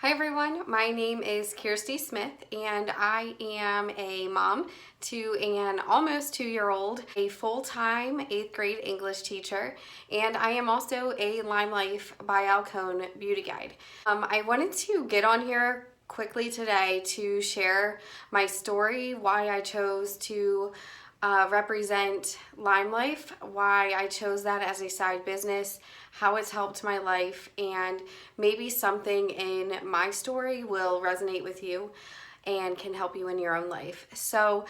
Hi everyone, my name is Kirsty Smith and I am a mom to an almost 2-year-old, a full-time 8th grade English teacher, and I am also a LimeLife by Alcone beauty guide. I wanted to get on here quickly today to share my story, why I chose to represent LimeLife, why I chose that as a side business, how it's helped my life, and maybe something in my story will resonate with you and can help you in your own life. So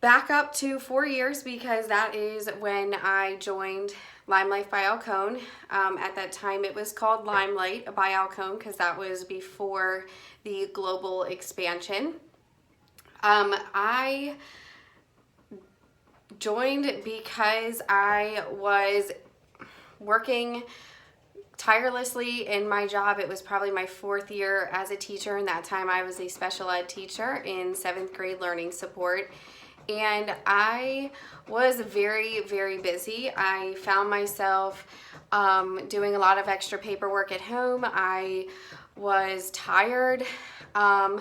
back up to 4 years because that is when I joined LimeLife by Alcone. At that time it was called Limelight by Alcone because that was before the global expansion. I joined because I was working tirelessly in my job. It was probably my 4th year as a teacher, and that time I was a special ed teacher in 7th grade learning support. And I was very, very busy. I found myself doing a lot of extra paperwork at home. I was tired, and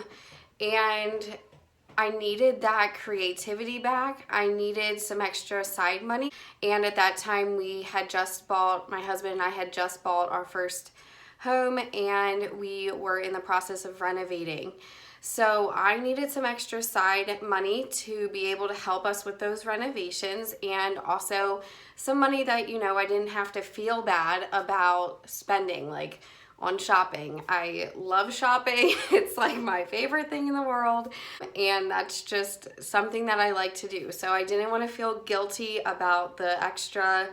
I needed that creativity back. I needed some extra side money. And at that time we had just bought, my husband and I had just bought our first home and we were in the process of renovating. So I needed some extra side money to be able to help us with those renovations, and also some money that, I didn't have to feel bad about spending, like on shopping. I love shopping. It's like my favorite thing in the world, and that's just something that I like to do. So I didn't want to feel guilty about the extra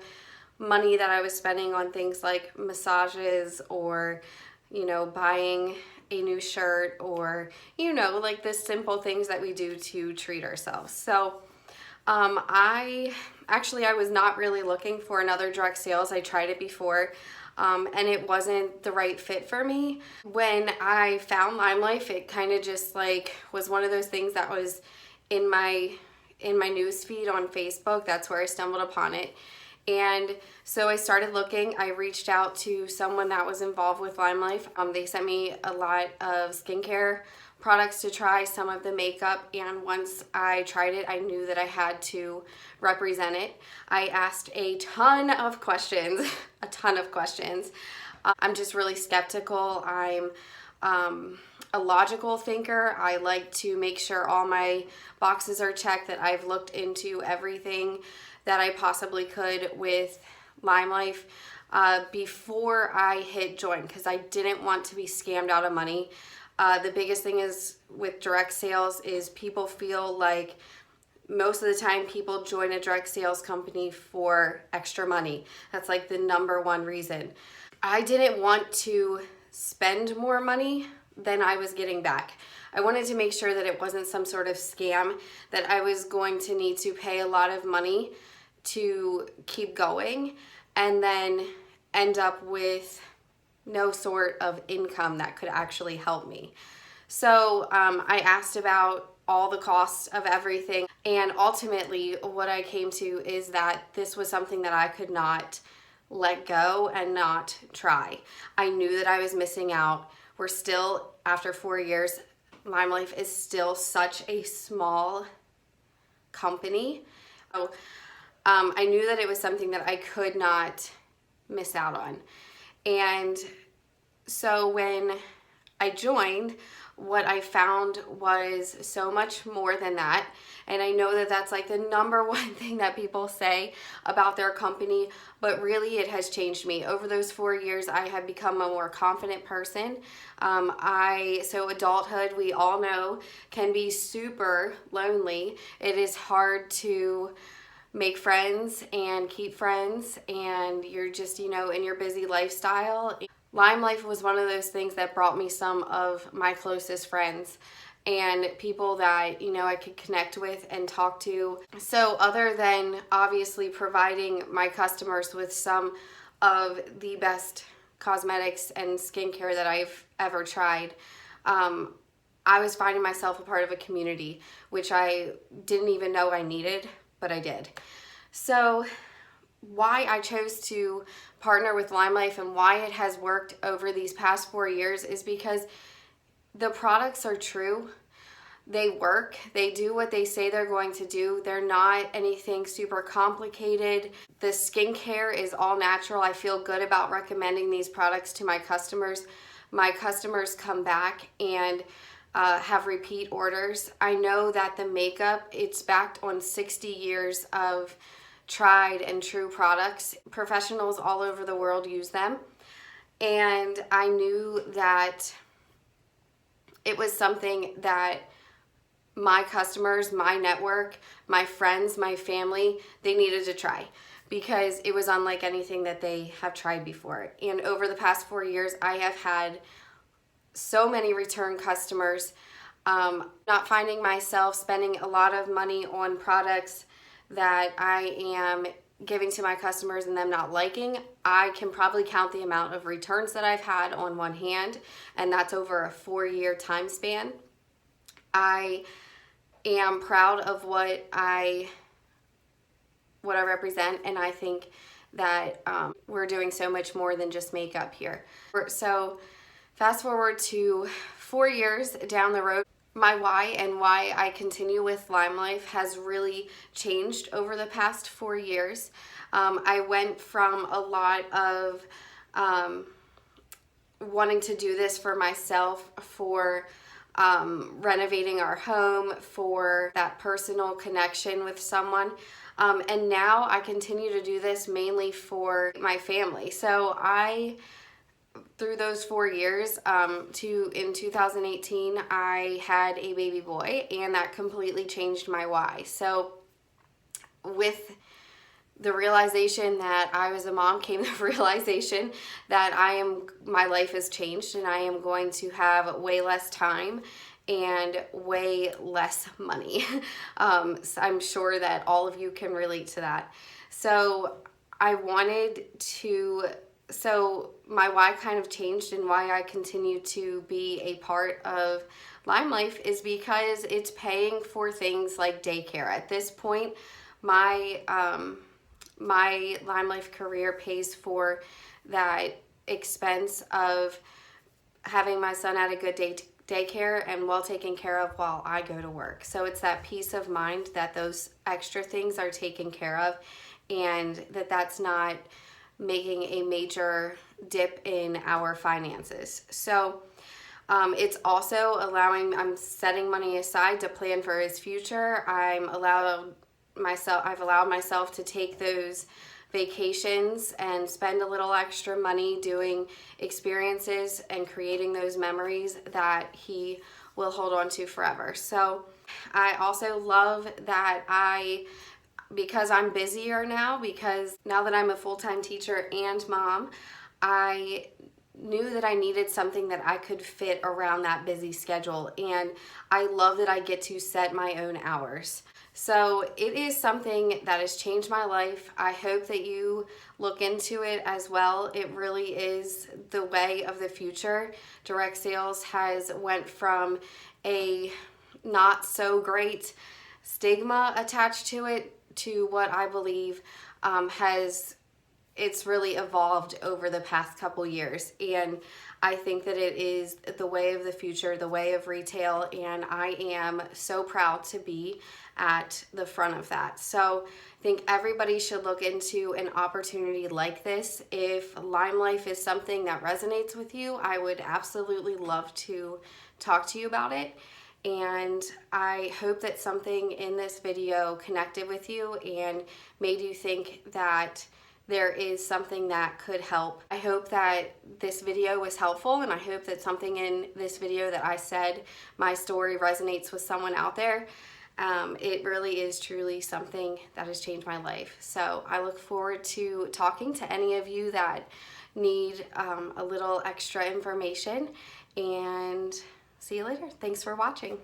money that I was spending on things like massages or, buying a new shirt or, like the simple things that we do to treat ourselves. So I was not really looking for another direct sales. I tried it before. And it wasn't the right fit for me. When I found LimeLife, it kind of just was one of those things that was in my news feed on Facebook. That's where I stumbled upon it. And so I started looking. I reached out to someone that was involved with LimeLife. They sent me a lot of skincare products to try, some of the makeup, and once I tried it, I knew that I had to represent it. I asked a ton of questions, I'm just really skeptical. I'm a logical thinker. I like to make sure all my boxes are checked, that I've looked into everything that I possibly could with LimeLife before I hit join, because I didn't want to be scammed out of money. The biggest thing is with direct sales is people feel like most of the time people join a direct sales company for extra money. That's like the number one reason. I didn't want to spend more money than I was getting back. I wanted to make sure that it wasn't some sort of scam, that I was going to need to pay a lot of money to keep going and then end up with no sort of income that could actually help me. So I asked about all the costs of everything, and ultimately what I came to is that this was something that I could not let go and not try. I knew that I was missing out. We're still, after 4 years, LimeLife is still such a small company. So I knew that it was something that I could not miss out on. And so when I joined, what I found was so much more than that. And I know that that's like the number one thing that people say about their company, but really it has changed me. Over those 4 years, I have become a more confident person. So adulthood, we all know, can be super lonely. It is hard to make friends and keep friends, and you're just, in your busy lifestyle. LimeLife was one of those things that brought me some of my closest friends and people that, I could connect with and talk to. So other than obviously providing my customers with some of the best cosmetics and skincare that I've ever tried, I was finding myself a part of a community, which I didn't even know I needed, but I did. So why I chose to partner with LimeLife and why it has worked over these past 4 years is because the products are true. They work. They do what they say they're going to do. They're not anything super complicated. The skincare is all natural. I feel good about recommending these products to my customers. My customers come back and have repeat orders. I know that the makeup, it's backed on 60 years of tried and true products. Professionals all over the world use them. And I knew that it was something that my customers, my network, my friends, my family, they needed to try because it was unlike anything that they have tried before. And over the past 4 years, I have had so many return customers, not finding myself spending a lot of money on products that I am giving to my customers and them not liking. I can probably count the amount of returns that I've had on one hand, and that's over a 4-year time span. I am proud of what I represent, and I think that we're doing so much more than just makeup here. So fast forward to 4 years down the road, my why and why I continue with LimeLife has really changed over the past 4 years. I went from a lot of wanting to do this for myself, for renovating our home, for that personal connection with someone. And now I continue to do this mainly for my family. So through those 4 years, in 2018, I had a baby boy, and that completely changed my why. So with the realization that I was a mom came the realization that my life has changed, and I am going to have way less time and way less money. So I'm sure that all of you can relate to that. So my why kind of changed, and why I continue to be a part of LimeLife is because it's paying for things like daycare. At this point, my LimeLife career pays for that expense of having my son at a good daycare and well taken care of while I go to work. So it's that peace of mind that those extra things are taken care of, and that's not making a major dip in our finances. So it's also I'm setting money aside to plan for his future. I've allowed myself to take those vacations and spend a little extra money doing experiences and creating those memories that he will hold on to forever. So I also love that because I'm busier now, because now that I'm a full-time teacher and mom, I knew that I needed something that I could fit around that busy schedule, and I love that I get to set my own hours. So it is something that has changed my life. I hope that you look into it as well. It really is the way of the future. Direct sales has went from a not so great stigma attached to it to what I believe it's really evolved over the past couple years. And I think that it is the way of the future, the way of retail, and I am so proud to be at the front of that. So I think everybody should look into an opportunity like this. If LimeLife is something that resonates with you, I would absolutely love to talk to you about it. And I hope that something in this video connected with you and made you think that there is something that could help. I hope that this video was helpful, and I hope that something in this video that I said, my story, resonates with someone out there. It really is truly something that has changed my life. So I look forward to talking to any of you that need a little extra information, and see you later. Thanks for watching.